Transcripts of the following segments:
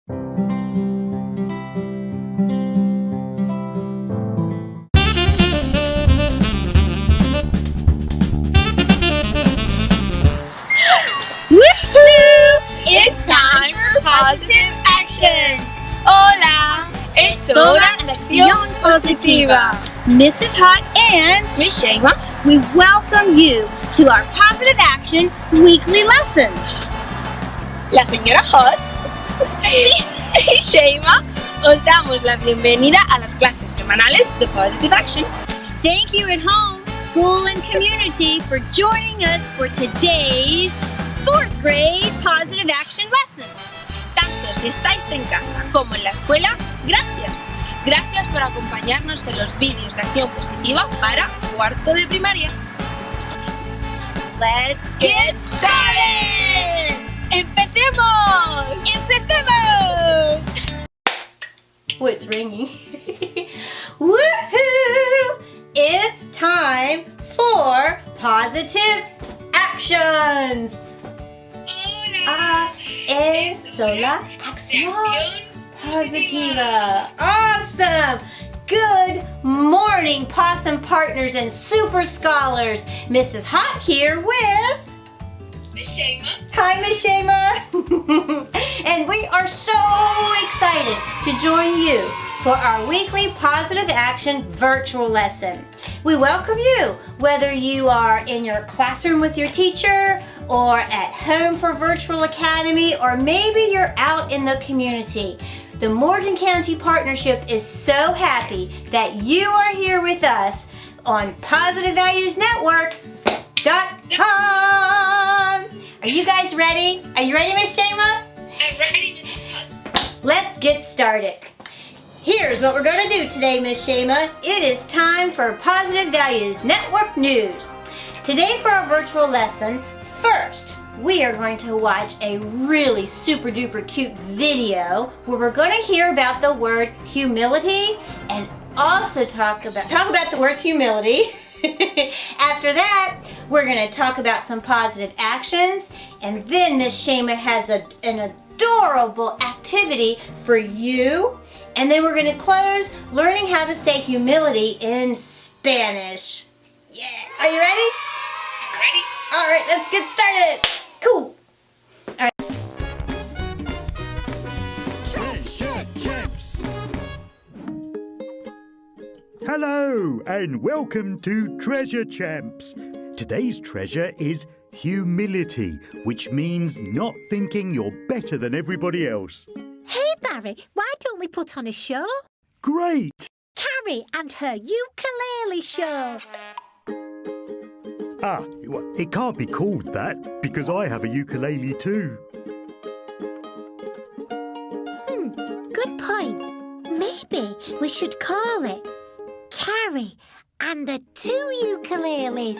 It's time for positive actions. Hola, es hora de acción positiva. Mrs. Hot and Miss Shema, we welcome you to our Positive Action weekly lesson. la señora Hot y Shema, os damos la bienvenida a las clases semanales de Positive Action. Thank you at home, school and community for joining us for today's 4th grade Positive Action lesson. Tanto si estáis en casa como en la escuela, gracias. Gracias por acompañarnos en los vídeos de acción positiva para 4º de primaria. Let's get started! ¡Empecemos! ¡Empecemos! What's ringing? Woohoo! It's time for positive actions. Es la acción positiva. Awesome! Good morning, Possum Partners and Super Scholars. Mrs. Hot here with Miss Shema. Hi, Miss Shema. And we are so excited to join you for our weekly Positive Action virtual lesson. We welcome you, whether you are in your classroom with your teacher, or at home for Virtual Academy, or maybe you're out in the community. The Morgan County Partnership is so happy that you are here with us on PositiveValuesNetwork.com. Are you guys ready? Are you ready, Miss Shema? I'm ready, Mrs. Hot. Let's get started. Here's what we're going to do today, Miss Shema. It is time for Positive Values Network News. Today for our virtual lesson, first, we are going to watch a really super duper cute video where we're going to hear about the word humility and also talk about the word humility. After that, we're going to talk about some positive actions, and then Miss Shema has an adorable activity for you. And then we're going to close learning how to say humility in Spanish. Yeah. Are you ready? Ready? All right, let's get started. Cool. All right. Treasure Champs. Hello and welcome to Treasure Champs. Today's treasure is humility, which means not thinking you're better than everybody else. Hey, Barry, why don't we put on a show? Great! Carrie and her ukulele show. It can't be called that because I have a ukulele too. Good point. Maybe we should call it Carrie and the 2 ukuleles.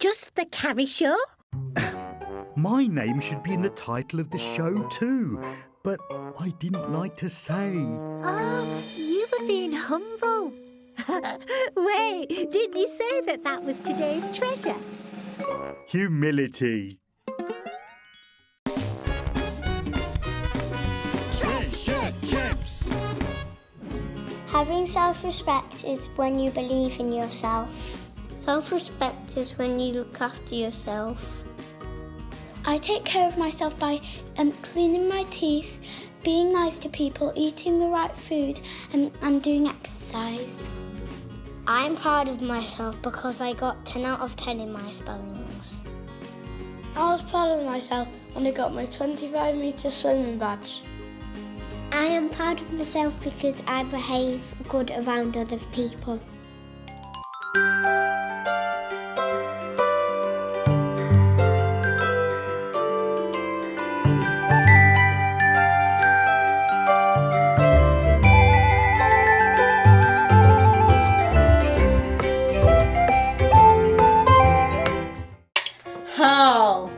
Just the Carrie Show? My name should be in the title of the show too, but I didn't like to say. Oh, you were being humble. Wait, didn't you say that was today's treasure? Humility. Treasure Champs. Having self-respect is when you believe in yourself. Self-respect is when you look after yourself. I take care of myself by cleaning my teeth, being nice to people, eating the right food, and doing exercise. I'm proud of myself because I got 10 out of 10 in my spellings. I was proud of myself when I got my 25-metre swimming badge. I am proud of myself because I behave good around other people. Oh,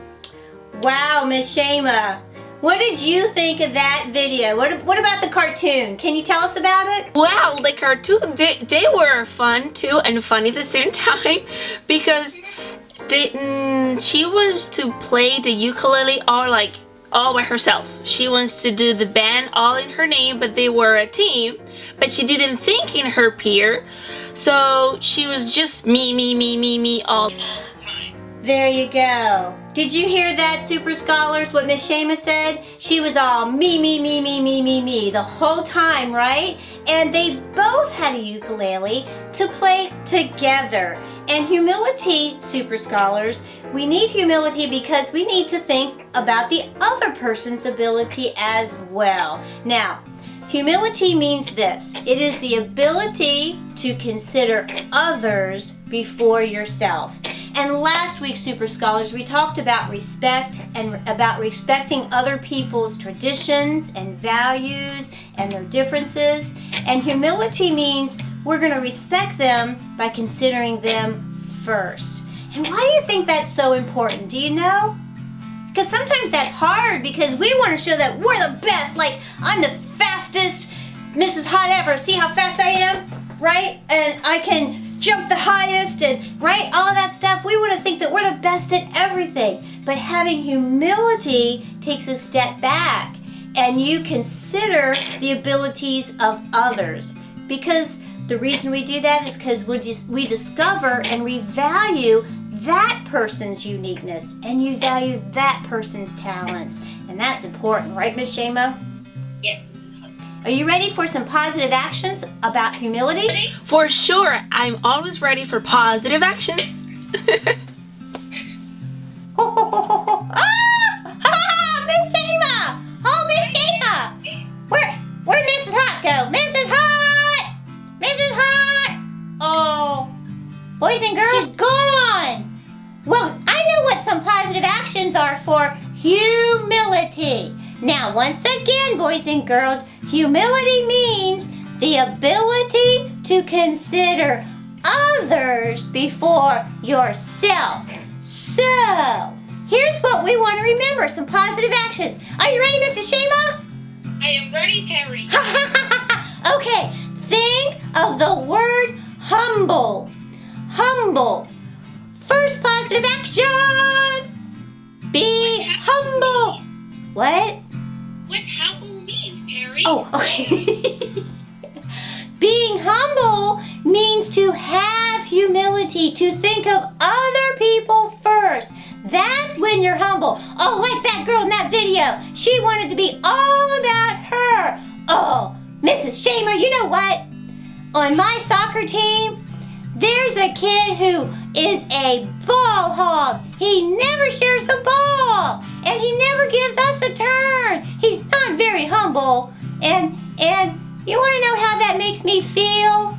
wow, Miss Shema. What did you think of that video? What about the cartoon? Can you tell us about it? Well, the cartoon, they were fun too and funny at the same time because she was to play the ukulele all by herself. She wants to do the band all in her name, but they were a team. But she didn't think in her peer, so she was just me all the time. There you go. Did you hear that, super scholars, what Miss Shema said? She was all me the whole time, right? And they both had a ukulele to play together. And humility, super scholars, we need humility because we need to think about the other person's ability as well. Now, humility means this. It is the ability to consider others before yourself. And last week, super scholars, we talked about respect and about respecting other people's traditions and values and their differences. And humility means we're going to respect them by considering them first. And why do you think that's so important? Do you know? Because sometimes that's hard because we want to show that we're the best. Like, I'm the fastest Mrs. Hot ever. See how fast I am? Right? And I can jump the highest and right, all of that stuff. We want to think that we're the best at everything. But having humility takes a step back and you consider the abilities of others. Because the reason we do that is because we discover and we value that person's uniqueness and you value that person's talents. And that's important, right, Miss Shema? Yes, Mrs. Hutt. Are you ready for some positive actions about humility? For sure. I'm always ready for positive actions. Miss Shema! Oh, Miss Shema! Where'd Mrs. Hot go? Mrs. Hot! Mrs. Hot! Oh, boys and girls, she's gone. Well, I know what some positive actions are for humility. Now, once again, boys and girls, humility means the ability to consider others before yourself. So, here's what we want to remember, some positive actions. Are you ready, Mrs. Shema? I am ready, Perry. Okay, think of the word humble. Humble. First positive action. Be humble. What? What humble means, Perry? Oh, okay. Being humble means to have humility, to think of other people first. That's when you're humble. Oh, like that girl in that video. She wanted to be all about her. Oh, Mrs. Shema, you know what? On my soccer team, there's a kid who is a ball hog. He never shares the ball, and he never gives us a turn. He's not very humble, and you want to know how that makes me feel?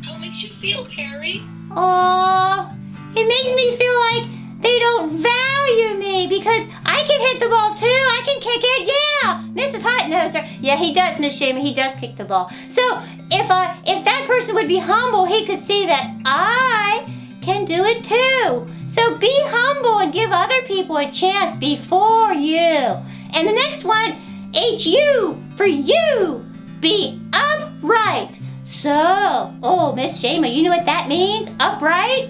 How makes you feel, Perry? Oh, it makes me feel like they don't value me because I can hit the ball too. I can kick it. Yeah, Mrs. Hot knows her. Yeah, he does, Miss Shema. He does kick the ball. So if that person would be humble, he could see that I can do it too. So be humble and give other people a chance before you. And the next one, H-U for you. Be upright. So, oh, Miss Shema, you know what that means? Upright?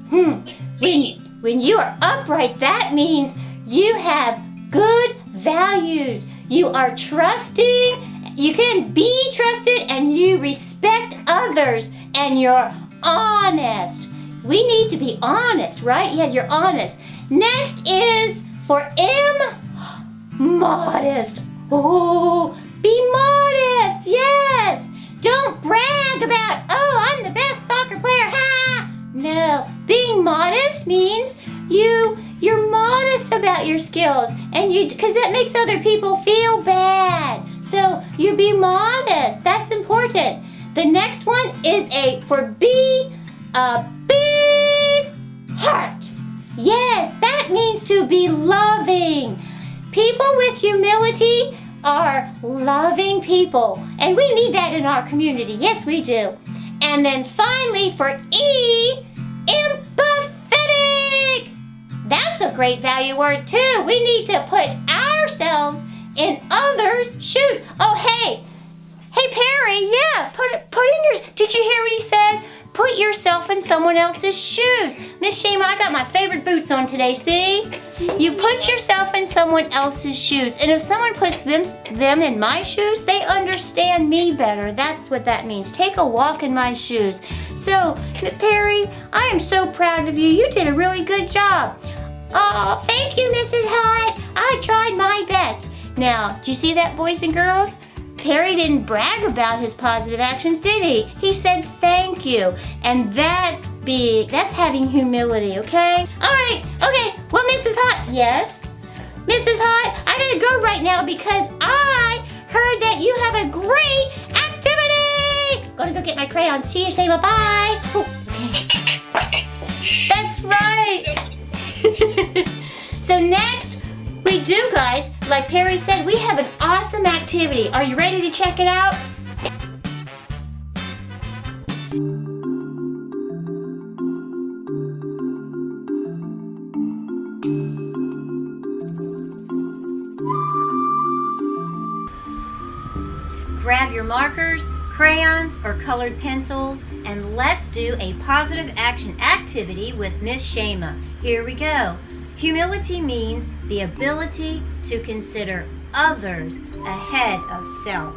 When you are upright, that means you have good values. You are trusting, you can be trusted, and you respect others, and you're honest. We need to be honest, right? Yeah, you're honest. Next is for modest. Oh, be modest, yes. Don't brag about, oh, I'm the best soccer player, ha! No, being modest means you're modest about your skills, and because that makes other people feel bad. So you be modest. That's important. The next one is be a big heart. Yes, that means to be loving. People with humility are loving people, and we need that in our community. Yes, we do. And then finally, for E, empathetic. That's a great value word too. We need to put ourselves in others' shoes. Oh, hey Perry, yeah, did you hear what he said? Put yourself yourself in someone else's shoes. Miss Shema, I got my favorite boots on today, see? You put yourself in someone else's shoes. And if someone puts them in my shoes, they understand me better. That's what that means. Take a walk in my shoes. So, Perry, I am so proud of you. You did a really good job. Oh, thank you, Mrs. Hot. I tried my best. Now, do you see that, boys and girls? Perry didn't brag about his positive actions, did he? He said thank you. And that's big. That's having humility, okay? All right, okay. Well, Mrs. Hot, yes? Mrs. Hot, I gotta go right now because I heard that you have a great activity. Gonna go get my crayons. See you, say bye-bye. Oh, okay. That's right. So next, we do, guys, like Perry said, we have an awesome activity. Are you ready to check it out? Grab your markers, crayons, or colored pencils, and let's do a positive action activity with Miss Shema. Here we go. Humility means the ability to consider others ahead of self.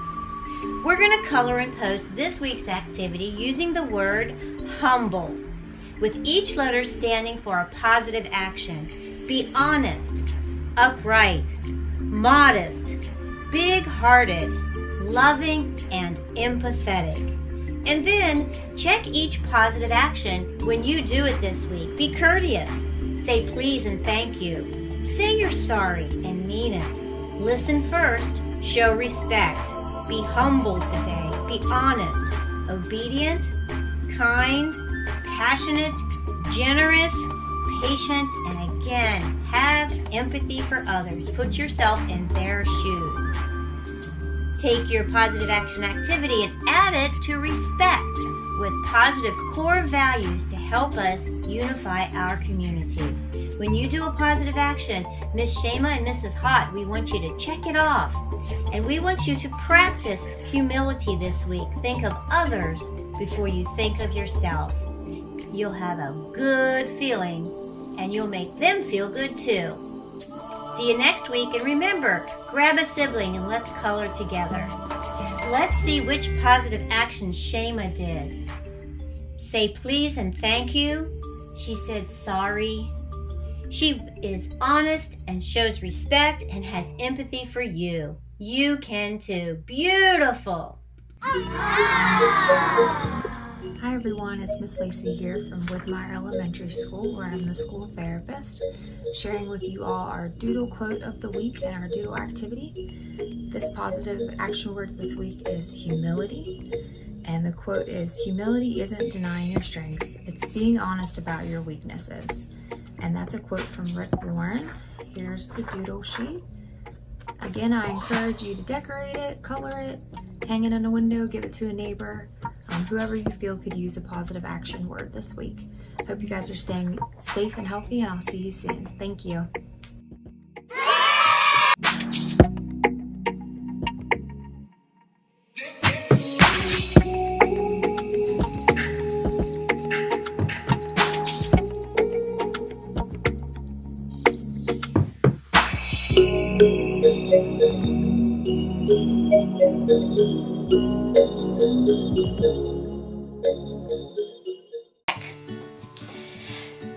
We're going to color and post this week's activity using the word humble, with each letter standing for a positive action. Be honest, upright, modest, big-hearted, loving, and empathetic. And then check each positive action when you do it this week. Be courteous. Say please and thank you. Say you're sorry and mean it. Listen first. Show respect. Be humble today. Be honest. Obedient, kind, passionate, generous, patient, and again, have empathy for others. Put yourself in their shoes. Take your positive action activity and add it to respect with positive core values to help us unify our community. When you do a positive action, Miss Shema and Mrs. Hot, we want you to check it off. And we want you to practice humility this week. Think of others before you think of yourself. You'll have a good feeling and you'll make them feel good too. See you next week, and remember, grab a sibling and let's color together. Let's see which positive action Shema did. Say please and thank you. She said sorry. She is honest and shows respect and has empathy for you. You can too. Beautiful. Hi everyone, it's Miss Lacey here from Woodmire Elementary School, where I'm the school therapist, sharing with you all our doodle quote of the week and our doodle activity. This positive action words this week is humility, and the quote is, humility isn't denying your strengths, it's being honest about your weaknesses. And that's a quote from Rick Warren. Here's the doodle sheet. Again, I encourage you to decorate it, color it, hang it in a window, give it to a neighbor, whoever you feel could use a positive action word this week. Hope you guys are staying safe and healthy, and I'll see you soon. Thank you.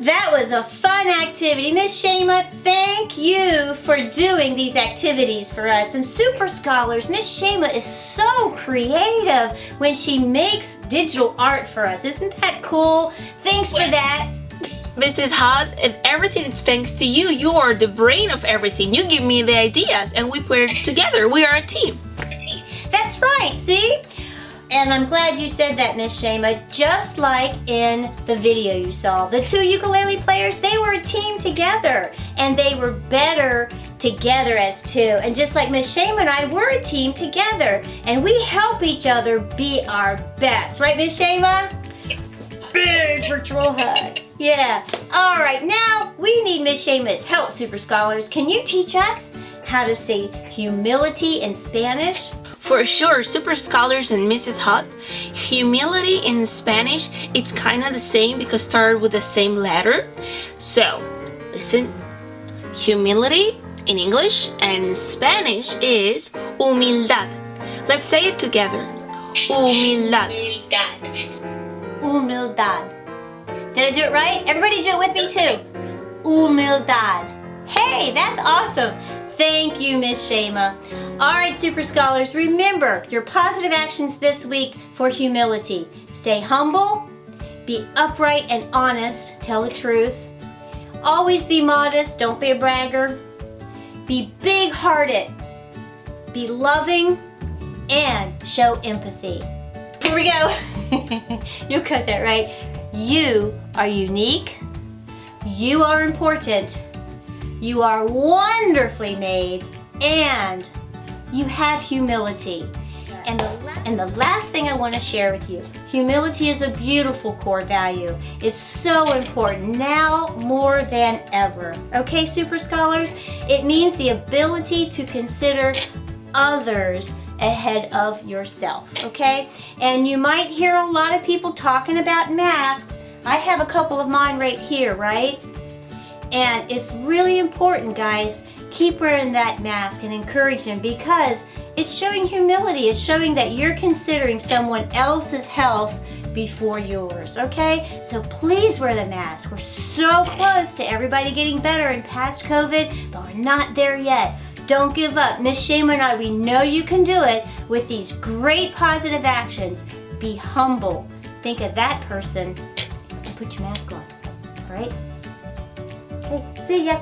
That was a fun activity. Miss Shema, thank you for doing these activities for us. And Super Scholars, Miss Shema is so creative when she makes digital art for us. Isn't that cool? Thanks for that. Mrs. Hot, and everything is thanks to you. You are the brain of everything. You give me the ideas and we put it together. We are a team. That's right, see? And I'm glad you said that, Miss Shema, just like in the video you saw. The two ukulele players, they were a team together, and they were better together as two. And just like Miss Shema and I, we're a team together, and we help each other be our best. Right, Miss Shema? Big virtual hug. Yeah. All right, now we need Miss Shema's help, Super Scholars. Can you teach us how to say humility in Spanish? For sure, Super Scholars and Mrs. Hot, humility in Spanish, it's kind of the same because it started with the same letter. So, listen. Humility in English and in Spanish is humildad. Let's say it together. Humildad. Humildad. Did I do it right? Everybody do it with me too. Humildad. Hey, that's awesome. Thank you, Miss Shema. All right, Super Scholars, remember your positive actions this week for humility. Stay humble, be upright and honest, tell the truth. Always be modest, don't be a bragger. Be big-hearted, be loving, and show empathy. Here we go. You cut that right. You are unique. You are important. You are wonderfully made, and you have humility. And the last thing I want to share with you, humility is a beautiful core value. It's so important now more than ever. Okay, Super Scholars? It means the ability to consider others ahead of yourself, okay? And you might hear a lot of people talking about masks. I have a couple of mine right here, right? And it's really important, guys. Keep wearing that mask and encourage them because it's showing humility. It's showing that you're considering someone else's health before yours, okay? So please wear the mask. We're so close to everybody getting better and past COVID, but we're not there yet. Don't give up. Miss Shema and I, we know you can do it with these great positive actions. Be humble. Think of that person and put your mask on, all right? Okay, see ya.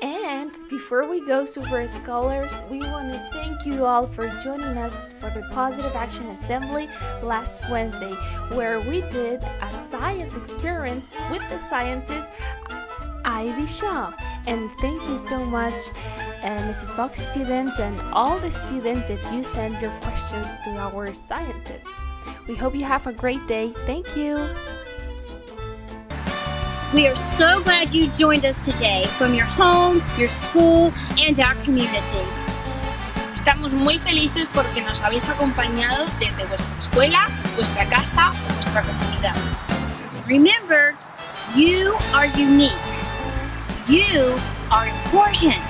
And before we go, Super Scholars, we want to thank you all for joining us for the Positive Action Assembly last Wednesday, where we did a science experiment with the scientist Ivy Shaw. And thank you so much, Mrs. Fox students and all the students that you send your questions to our scientists. We hope you have a great day. Thank you. We are so glad you joined us today from your home, your school, and our community. Estamos muy felices porque nos habéis acompañado desde vuestra escuela, vuestra casa o vuestra comunidad. Remember, you are unique, you are important,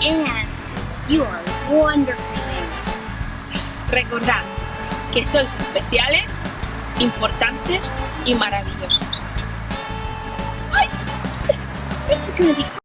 and you are wonderfully made. Recordad que sois especiales, importantes y maravillosos. This is going to be